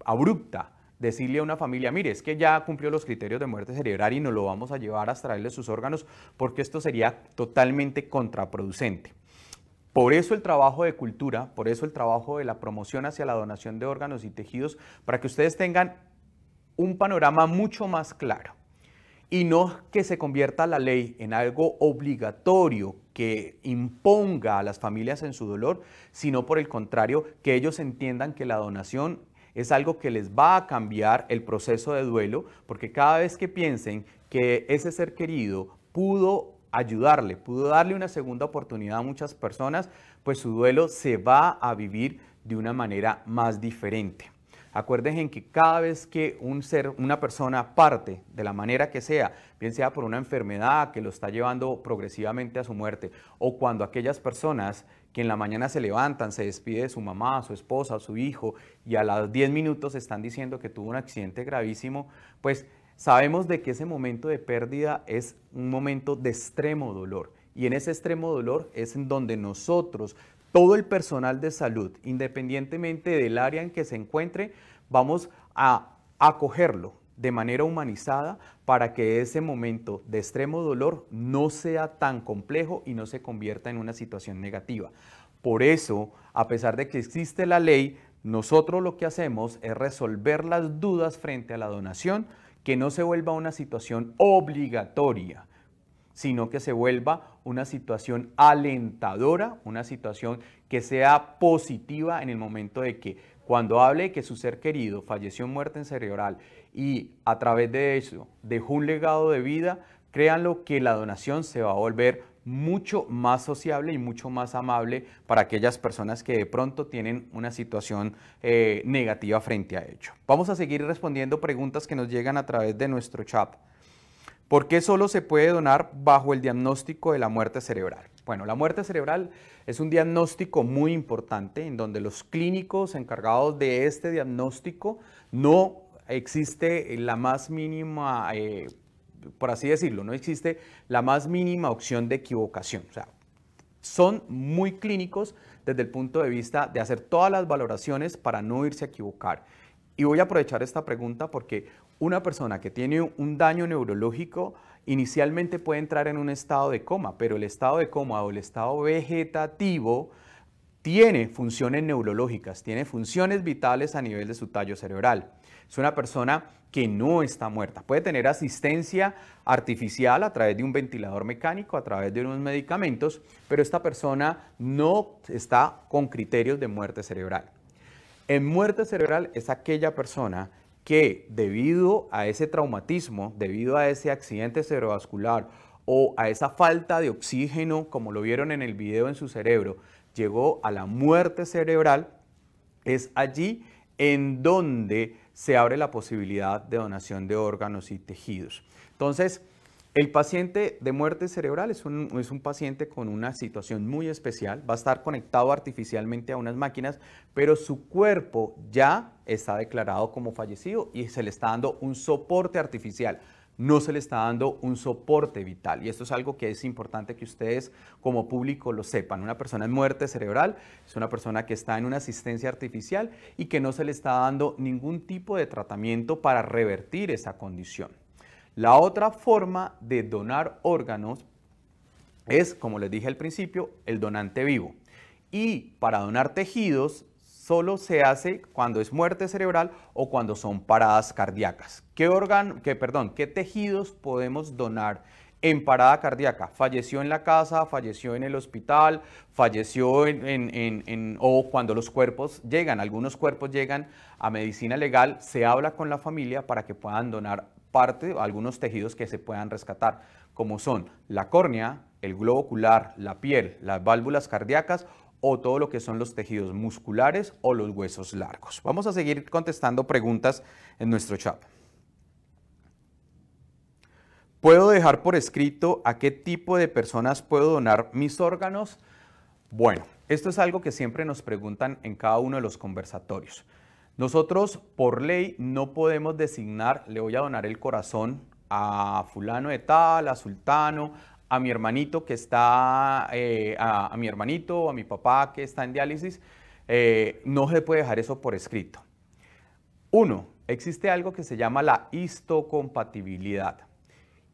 abrupta, decirle a una familia, mire, es que ya cumplió los criterios de muerte cerebral y nos lo vamos a llevar a extraerle sus órganos, porque esto sería totalmente contraproducente. Por eso el trabajo de cultura, por eso el trabajo de la promoción hacia la donación de órganos y tejidos, para que ustedes tengan un panorama mucho más claro y no que se convierta la ley en algo obligatorio que imponga a las familias en su dolor, sino por el contrario, que ellos entiendan que la donación es algo que les va a cambiar el proceso de duelo, porque cada vez que piensen que ese ser querido pudo ayudarle, pudo darle una segunda oportunidad a muchas personas, pues su duelo se va a vivir de una manera más diferente. Acuérdense que cada vez que una persona parte de la manera que sea, bien sea por una enfermedad que lo está llevando progresivamente a su muerte, o cuando aquellas personas que en la mañana se levantan, se despide de su mamá, su esposa, su hijo, y a los 10 minutos están diciendo que tuvo un accidente gravísimo, pues sabemos de que ese momento de pérdida es un momento de extremo dolor. Y en ese extremo dolor es en donde nosotros, todo el personal de salud, independientemente del área en que se encuentre, vamos a acogerlo de manera humanizada para que ese momento de extremo dolor no sea tan complejo y no se convierta en una situación negativa. Por eso, a pesar de que existe la ley, nosotros lo que hacemos es resolver las dudas frente a la donación, que no se vuelva una situación obligatoria, sino que se vuelva una situación alentadora, una situación que sea positiva en el momento de que cuando hable de que su ser querido falleció en muerte cerebral y a través de eso dejó un legado de vida, créanlo que la donación se va a volver mucho más sociable y mucho más amable para aquellas personas que de pronto tienen una situación negativa frente a ello. Vamos a seguir respondiendo preguntas que nos llegan a través de nuestro chat. ¿Por qué solo se puede donar bajo el diagnóstico de la muerte cerebral? Bueno, la muerte cerebral es un diagnóstico muy importante en donde los clínicos encargados de este diagnóstico no existe la más mínima, por así decirlo, no existe la más mínima opción de equivocación. O sea, son muy clínicos desde el punto de vista de hacer todas las valoraciones para no irse a equivocar. Y voy a aprovechar esta pregunta porque una persona que tiene un daño neurológico inicialmente puede entrar en un estado de coma, pero el estado de coma o el estado vegetativo tiene funciones neurológicas, tiene funciones vitales a nivel de su tallo cerebral. Es una persona que no está muerta. Puede tener asistencia artificial a través de un ventilador mecánico, a través de unos medicamentos, pero esta persona no está con criterios de muerte cerebral. En muerte cerebral es aquella persona que debido a ese traumatismo, debido a ese accidente cerebrovascular o a esa falta de oxígeno, como lo vieron en el video en su cerebro, llegó a la muerte cerebral. Es allí en donde se abre la posibilidad de donación de órganos y tejidos. Entonces, el paciente de muerte cerebral es un paciente con una situación muy especial, va a estar conectado artificialmente a unas máquinas, pero su cuerpo ya está declarado como fallecido y se le está dando un soporte artificial. no se le está dando un soporte vital. Y esto es algo que es importante que ustedes como público lo sepan. Una persona en muerte cerebral es una persona que está en una asistencia artificial y que no se le está dando ningún tipo de tratamiento para revertir esa condición. La otra forma de donar órganos es, como les dije al principio, el donante vivo. Y para donar tejidos solo se hace cuando es muerte cerebral o cuando son paradas cardíacas. ¿Qué tejidos podemos donar en parada cardíaca? Falleció en la casa, falleció en el hospital, falleció o cuando los cuerpos llegan, algunos cuerpos llegan a medicina legal, se habla con la familia para que puedan donar parte, algunos tejidos que se puedan rescatar, como son la córnea, el globo ocular, la piel, las válvulas cardíacas o todo lo que son los tejidos musculares o los huesos largos. Vamos a seguir contestando preguntas en nuestro chat. ¿Puedo dejar por escrito a qué tipo de personas puedo donar mis órganos? Bueno, esto es algo que siempre nos preguntan en cada uno de los conversatorios. Nosotros, por ley, no podemos designar, le voy a donar el corazón a fulano de tal, a sultano, a mi hermanito que está, a mi hermanito o a mi papá que está en diálisis. No se puede dejar eso por escrito. Uno, existe algo que se llama la histocompatibilidad.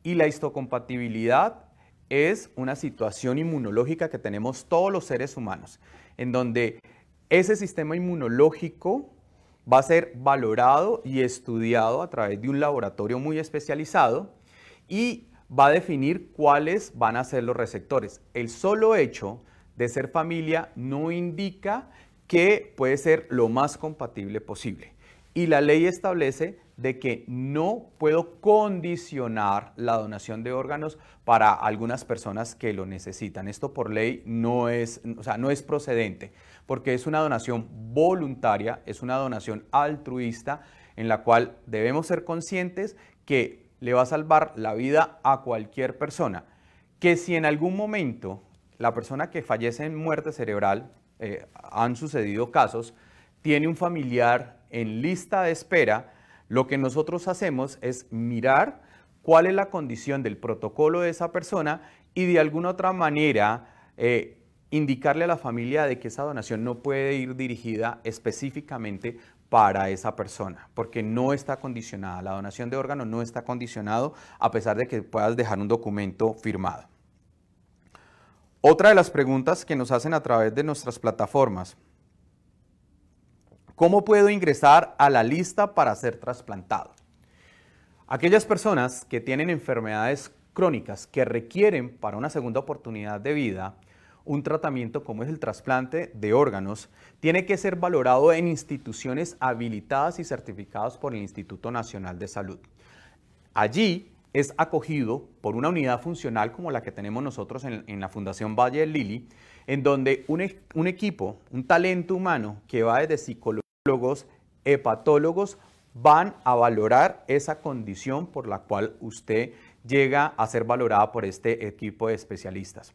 Y la histocompatibilidad es una situación inmunológica que tenemos todos los seres humanos, en donde ese sistema inmunológico va a ser valorado y estudiado a través de un laboratorio muy especializado y va a definir cuáles van a ser los receptores. El solo hecho de ser familia no indica que puede ser lo más compatible posible. Y la ley establece de que no puedo condicionar la donación de órganos para algunas personas que lo necesitan. Esto por ley no es procedente, porque es una donación voluntaria, es una donación altruista en la cual debemos ser conscientes que le va a salvar la vida a cualquier persona. Que si en algún momento la persona que fallece en muerte cerebral, han sucedido casos, tiene un familiar en lista de espera, lo que nosotros hacemos es mirar cuál es la condición del protocolo de esa persona y de alguna otra manera indicarle a la familia de que esa donación no puede ir dirigida específicamente para esa persona, porque no está condicionada. La donación de órganos no está condicionado a pesar de que puedas dejar un documento firmado. Otra de las preguntas que nos hacen a través de nuestras plataformas: ¿cómo puedo ingresar a la lista para ser trasplantado? Aquellas personas que tienen enfermedades crónicas que requieren para una segunda oportunidad de vida un tratamiento como es el trasplante de órganos, tiene que ser valorado en instituciones habilitadas y certificadas por el Instituto Nacional de Salud. Allí es acogido por una unidad funcional como la que tenemos nosotros en la Fundación Valle del Lili, en donde un equipo, un talento humano que va desde psicólogos, hepatólogos, van a valorar esa condición por la cual usted llega a ser valorada por este equipo de especialistas.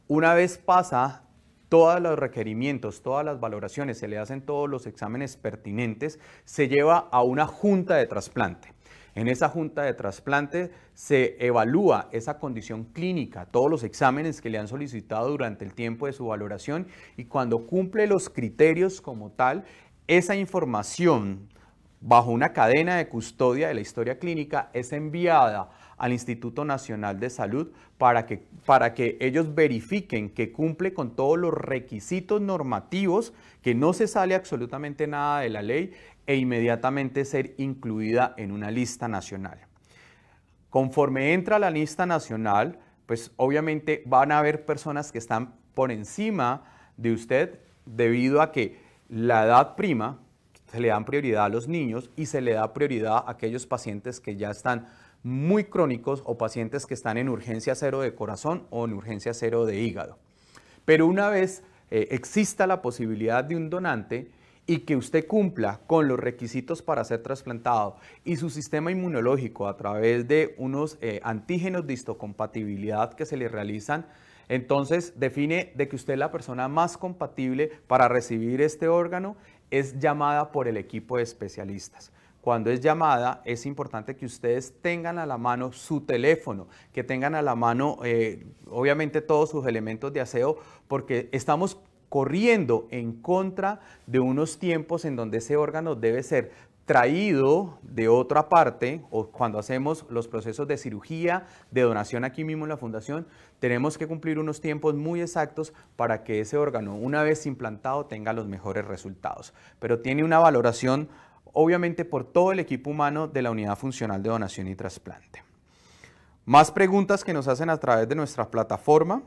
Una vez pasa todos los requerimientos, todas las valoraciones, se le hacen todos los exámenes pertinentes, se lleva a una junta de trasplante. En esa junta de trasplante se evalúa esa condición clínica, todos los exámenes que le han solicitado durante el tiempo de su valoración, y cuando cumple los criterios como tal, esa información bajo una cadena de custodia de la historia clínica es enviada al Instituto Nacional de Salud para que ellos verifiquen que cumple con todos los requisitos normativos, que no se sale absolutamente nada de la ley, e inmediatamente ser incluida en una lista nacional. Conforme entra a la lista nacional, pues obviamente van a haber personas que están por encima de usted debido a que la edad prima, se le dan prioridad a los niños y se le da prioridad a aquellos pacientes que ya están muy crónicos o pacientes que están en urgencia cero de corazón o en urgencia cero de hígado. Pero una vez exista la posibilidad de un donante y que usted cumpla con los requisitos para ser trasplantado y su sistema inmunológico a través de unos antígenos de histocompatibilidad que se le realizan, entonces define de que usted es la persona más compatible para recibir este órgano, es llamada por el equipo de especialistas. cuando es llamada, es importante que ustedes tengan a la mano su teléfono, que tengan a la mano, obviamente, todos sus elementos de aseo, porque estamos corriendo en contra de unos tiempos en donde ese órgano debe ser traído de otra parte, o cuando hacemos los procesos de cirugía, de donación aquí mismo en la fundación, tenemos que cumplir unos tiempos muy exactos para que ese órgano, una vez implantado, tenga los mejores resultados. Pero tiene una valoración, obviamente, por todo el equipo humano de la Unidad Funcional de Donación y Trasplante. Más preguntas que nos hacen a través de nuestra plataforma.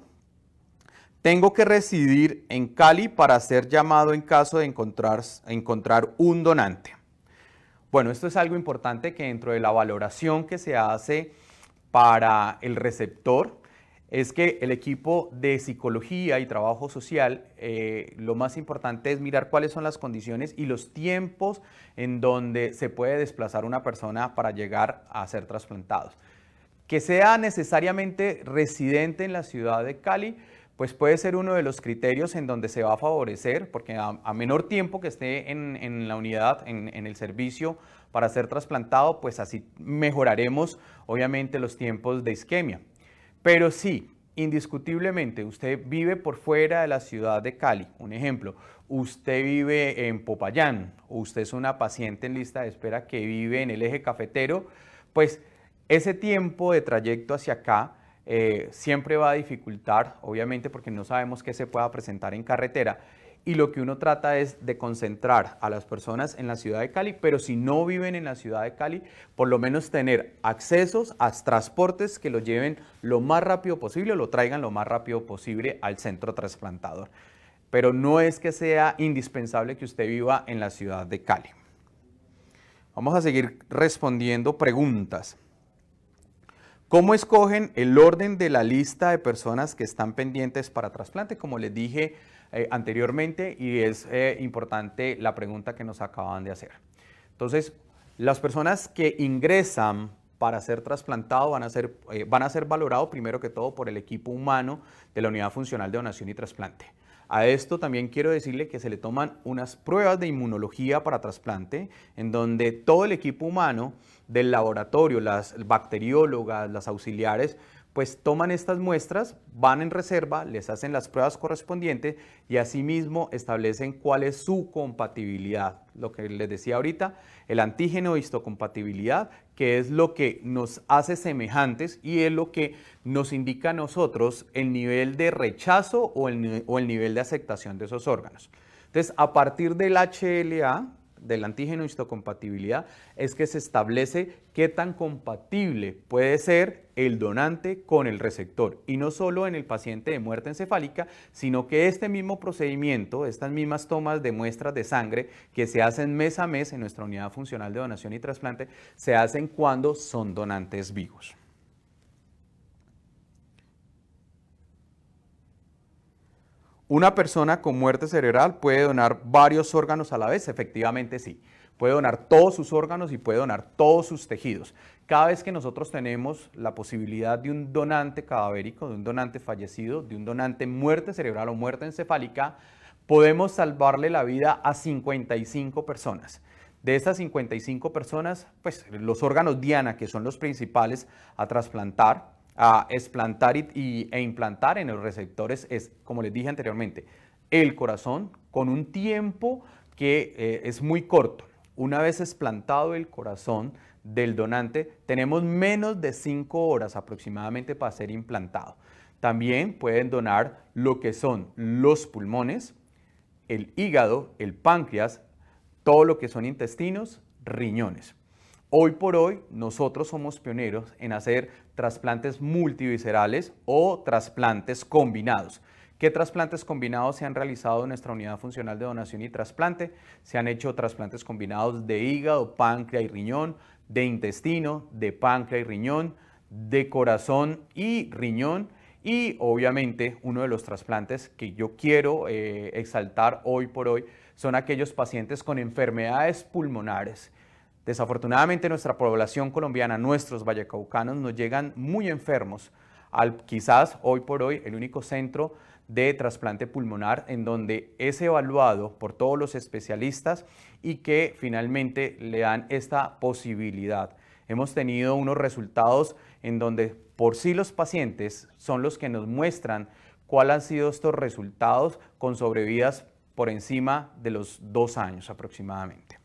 Tengo que residir en Cali para ser llamado en caso de encontrar un donante. Bueno, esto es algo importante que dentro de la valoración que se hace para el receptor es que el equipo de psicología y trabajo social, lo más importante es mirar cuáles son las condiciones y los tiempos en donde se puede desplazar una persona para llegar a ser trasplantados. Que sea necesariamente residente en la ciudad de Cali, pues puede ser uno de los criterios en donde se va a favorecer, porque a menor tiempo que esté en la unidad, en el servicio para ser trasplantado, pues así mejoraremos obviamente los tiempos de isquemia. Pero sí, indiscutiblemente, usted vive por fuera de la ciudad de Cali. Un ejemplo, usted vive en Popayán, o usted es una paciente en lista de espera que vive en el eje cafetero, pues ese tiempo de trayecto hacia acá siempre va a dificultar, obviamente, porque no sabemos qué se pueda presentar en carretera, y lo que uno trata es de concentrar a las personas en la ciudad de Cali, pero si no viven en la ciudad de Cali, por lo menos tener accesos a transportes que lo lleven lo más rápido posible o lo traigan lo más rápido posible al centro trasplantador. Pero no es que sea indispensable que usted viva en la ciudad de Cali. Vamos a seguir respondiendo preguntas. ¿Cómo escogen el orden de la lista de personas que están pendientes para trasplante? Como les dije anteriormente, y es importante la pregunta que nos acaban de hacer. Entonces, las personas que ingresan para ser trasplantados van a ser valorados primero que todo por el equipo humano de la Unidad Funcional de Donación y Trasplante. A esto también quiero decirle que se le toman unas pruebas de inmunología para trasplante, en donde todo el equipo humano del laboratorio, las bacteriólogas, las auxiliares, pues toman estas muestras, van en reserva, les hacen las pruebas correspondientes y asimismo establecen cuál es su compatibilidad. Lo que les decía ahorita, el antígeno histocompatibilidad, que es lo que nos hace semejantes y es lo que nos indica a nosotros el nivel de rechazo o el nivel de aceptación de esos órganos. Entonces, a partir del HLA, del antígeno histocompatibilidad, es que se establece qué tan compatible puede ser el donante con el receptor. Y no solo en el paciente de muerte encefálica, sino que este mismo procedimiento, estas mismas tomas de muestras de sangre que se hacen mes a mes en nuestra Unidad Funcional de Donación y Trasplante, se hacen cuando son donantes vivos. ¿Una persona con muerte cerebral puede donar varios órganos a la vez? Efectivamente sí. Puede donar todos sus órganos y puede donar todos sus tejidos. Cada vez que nosotros tenemos la posibilidad de un donante cadavérico, de un donante fallecido, de un donante muerte cerebral o muerte encefálica, podemos salvarle la vida a 55 personas. De estas 55 personas, pues los órganos diana, que son los principales a trasplantar, a explantar e implantar en los receptores es, como les dije anteriormente, el corazón con un tiempo que es muy corto. Una vez explantado el corazón del donante, tenemos menos de 5 horas aproximadamente para ser implantado. También pueden donar lo que son los pulmones, el hígado, el páncreas, todo lo que son intestinos, riñones. Hoy por hoy nosotros somos pioneros en hacer trasplantes multiviscerales o trasplantes combinados. ¿Qué trasplantes combinados se han realizado en nuestra Unidad Funcional de Donación y Trasplante? Se han hecho trasplantes combinados de hígado, páncreas y riñón, de intestino, de páncreas y riñón, de corazón y riñón. Y obviamente uno de los trasplantes que yo quiero exaltar hoy por hoy son aquellos pacientes con enfermedades pulmonares. Desafortunadamente nuestra población colombiana, nuestros vallecaucanos, nos llegan muy enfermos al quizás hoy por hoy el único centro de trasplante pulmonar, en donde es evaluado por todos los especialistas y que finalmente le dan esta posibilidad. Hemos tenido unos resultados en donde por sí los pacientes son los que nos muestran cuáles han sido estos resultados con sobrevidas por encima de los 2 años aproximadamente.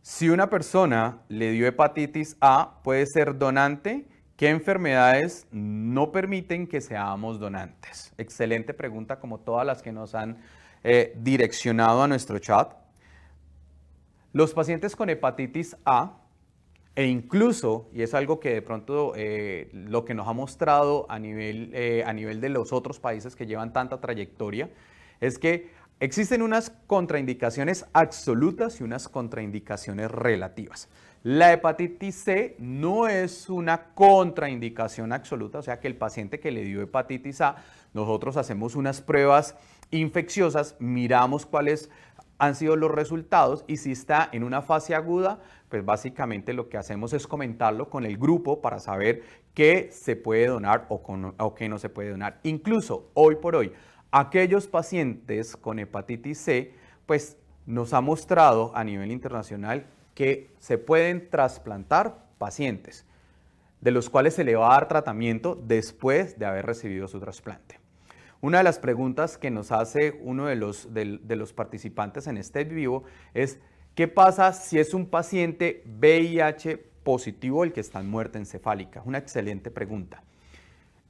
Si una persona le dio hepatitis A, ¿puede ser donante? ¿Qué enfermedades no permiten que seamos donantes? Excelente pregunta, como todas las que nos han direccionado a nuestro chat. Los pacientes con hepatitis A, e incluso, y es algo que de pronto lo que nos ha mostrado a nivel de los otros países que llevan tanta trayectoria, es que existen unas contraindicaciones absolutas y unas contraindicaciones relativas. La hepatitis C no es una contraindicación absoluta, o sea que el paciente que le dio hepatitis A, nosotros hacemos unas pruebas infecciosas, miramos cuáles han sido los resultados y si está en una fase aguda, pues básicamente lo que hacemos es comentarlo con el grupo para saber qué se puede donar o qué no se puede donar. Incluso hoy por hoy, aquellos pacientes con hepatitis C, pues nos ha mostrado a nivel internacional que se pueden trasplantar pacientes, de los cuales se le va a dar tratamiento después de haber recibido su trasplante. Una de las preguntas que nos hace uno de los participantes en este vivo es, ¿qué pasa si es un paciente VIH positivo el que está en muerte encefálica? Una excelente pregunta.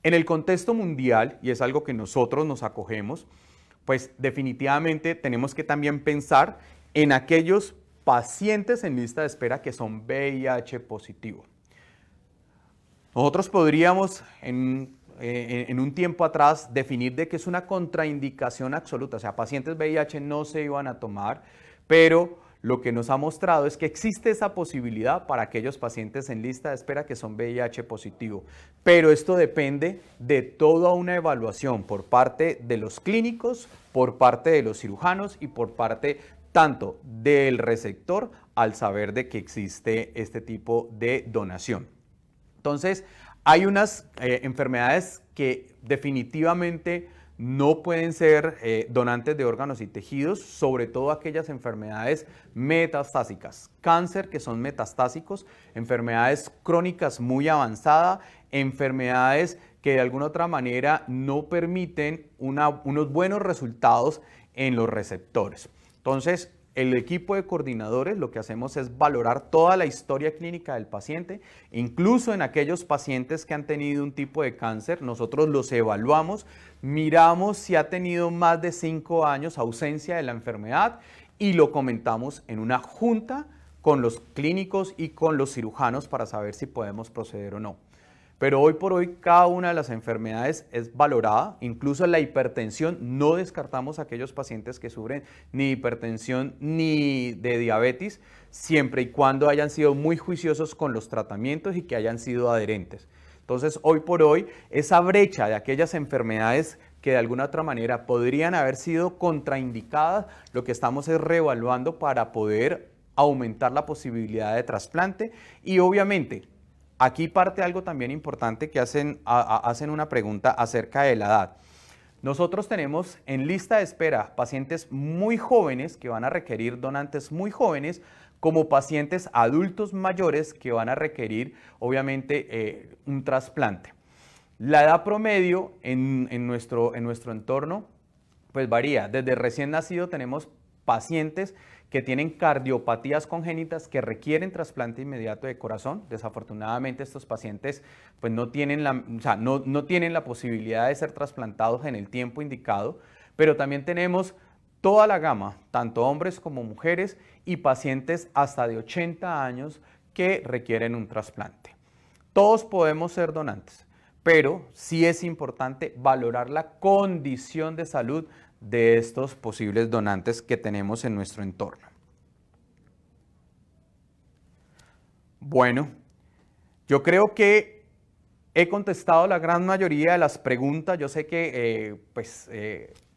En el contexto mundial, y es algo que nosotros nos acogemos, pues definitivamente tenemos que también pensar en aquellos pacientes en lista de espera que son VIH positivo. Nosotros podríamos en un tiempo atrás definir de que es una contraindicación absoluta, o sea, pacientes VIH no se iban a tomar, pero lo que nos ha mostrado es que existe esa posibilidad para aquellos pacientes en lista de espera que son VIH positivo, pero esto depende de toda una evaluación por parte de los clínicos, por parte de los cirujanos y por parte tanto del receptor al saber de que existe este tipo de donación. Entonces, hay unas enfermedades que definitivamente no pueden ser donantes de órganos y tejidos, sobre todo aquellas enfermedades metastásicas, cáncer que son metastásicos, enfermedades crónicas muy avanzadas, enfermedades que de alguna otra manera no permiten unos buenos resultados en los receptores. Entonces, el equipo de coordinadores lo que hacemos es valorar toda la historia clínica del paciente, incluso en aquellos pacientes que han tenido un tipo de cáncer, nosotros los evaluamos, miramos si ha tenido más de 5 años ausencia de la enfermedad y lo comentamos en una junta con los clínicos y con los cirujanos para saber si podemos proceder o no. Pero hoy por hoy cada una de las enfermedades es valorada, incluso la hipertensión, no descartamos a aquellos pacientes que sufren ni hipertensión ni de diabetes, siempre y cuando hayan sido muy juiciosos con los tratamientos y que hayan sido adherentes. Entonces, hoy por hoy, esa brecha de aquellas enfermedades que de alguna otra manera podrían haber sido contraindicadas, lo que estamos es reevaluando para poder aumentar la posibilidad de trasplante y obviamente, aquí parte algo también importante que hacen una pregunta acerca de la edad. Nosotros tenemos en lista de espera pacientes muy jóvenes que van a requerir donantes muy jóvenes, como pacientes adultos mayores que van a requerir obviamente un trasplante. La edad promedio en nuestro entorno pues varía. Desde recién nacido tenemos pacientes que tienen cardiopatías congénitas que requieren trasplante inmediato de corazón. Desafortunadamente estos pacientes pues no tienen la posibilidad de ser trasplantados en el tiempo indicado, pero también tenemos toda la gama, tanto hombres como mujeres y pacientes hasta de 80 años que requieren un trasplante. Todos podemos ser donantes, pero sí es importante valorar la condición de salud de estos posibles donantes que tenemos en nuestro entorno. Bueno, yo creo que he contestado la gran mayoría de las preguntas. Yo sé que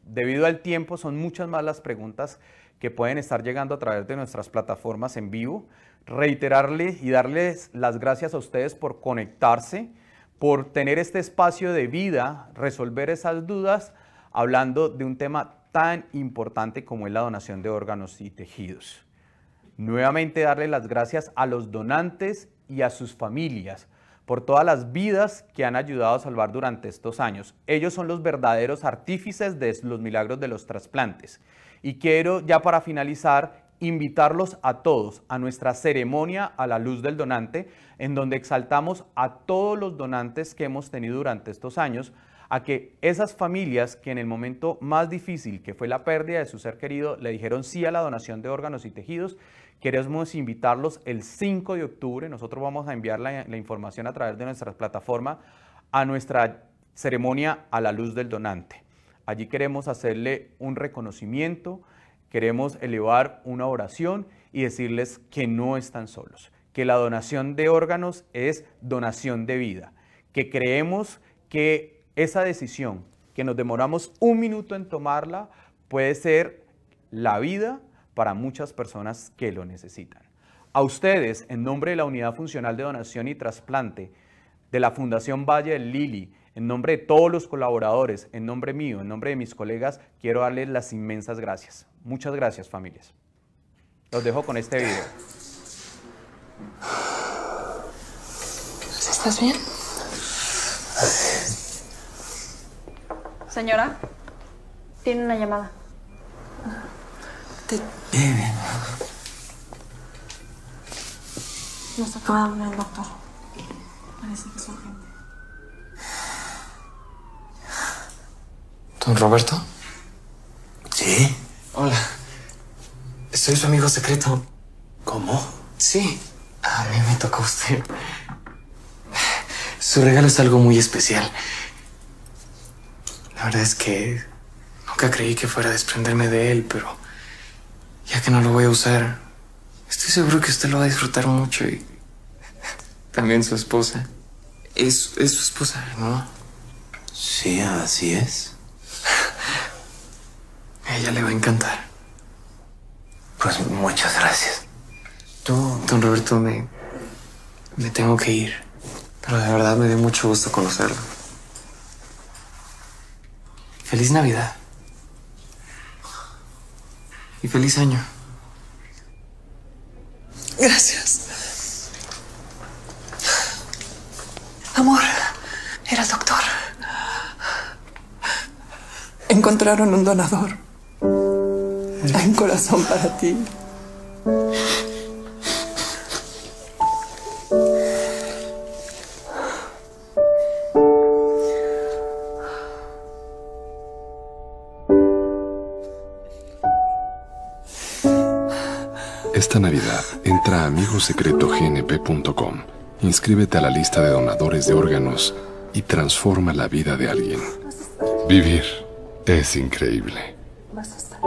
debido al tiempo son muchas más las preguntas que pueden estar llegando a través de nuestras plataformas en vivo. Reiterarles y darles las gracias a ustedes por conectarse, por tener este espacio de vida, resolver esas dudas, hablando de un tema tan importante como es la donación de órganos y tejidos. Nuevamente darle las gracias a los donantes y a sus familias por todas las vidas que han ayudado a salvar durante estos años. Ellos son los verdaderos artífices de los milagros de los trasplantes. Y quiero, ya para finalizar, invitarlos a todos a nuestra ceremonia a la luz del donante, en donde exaltamos a todos los donantes que hemos tenido durante estos años, a que esas familias que en el momento más difícil, que fue la pérdida de su ser querido, le dijeron sí a la donación de órganos y tejidos, queremos invitarlos el 5 de octubre, nosotros vamos a enviar la información a través de nuestra plataforma, a nuestra ceremonia a la luz del donante. Allí queremos hacerle un reconocimiento, queremos elevar una oración y decirles que no están solos, que la donación de órganos es donación de vida, que creemos que esa decisión, que nos demoramos un minuto en tomarla, puede ser la vida para muchas personas que lo necesitan. A ustedes, en nombre de la Unidad Funcional de Donación y Trasplante, de la Fundación Valle del Lili, en nombre de todos los colaboradores, en nombre mío, en nombre de mis colegas, quiero darles las inmensas gracias. Muchas gracias, familias. Los dejo con este video. ¿Estás bien? Señora, tiene una llamada. Nos acaba de hablar el doctor. Parece que es urgente. ¿Don Roberto? Sí. Hola. Soy su amigo secreto. ¿Cómo? Sí. A mí me tocó usted. Su regalo es algo muy especial. La verdad es que nunca creí que fuera a desprenderme de él, pero ya que no lo voy a usar, estoy seguro que usted lo va a disfrutar mucho y también su esposa. Es su esposa, ¿no? Sí, así es. A ella le va a encantar. Pues muchas gracias. Don Roberto, me tengo que ir, pero de verdad me dio mucho gusto conocerlo. Feliz Navidad. Y feliz año. Gracias. Amor, era el doctor. Encontraron un donador. Hay un corazón para ti. Esta Navidad, entra a amigosecretognp.com, inscríbete a la lista de donadores de órganos y transforma la vida de alguien. Vivir es increíble. Vas a estar.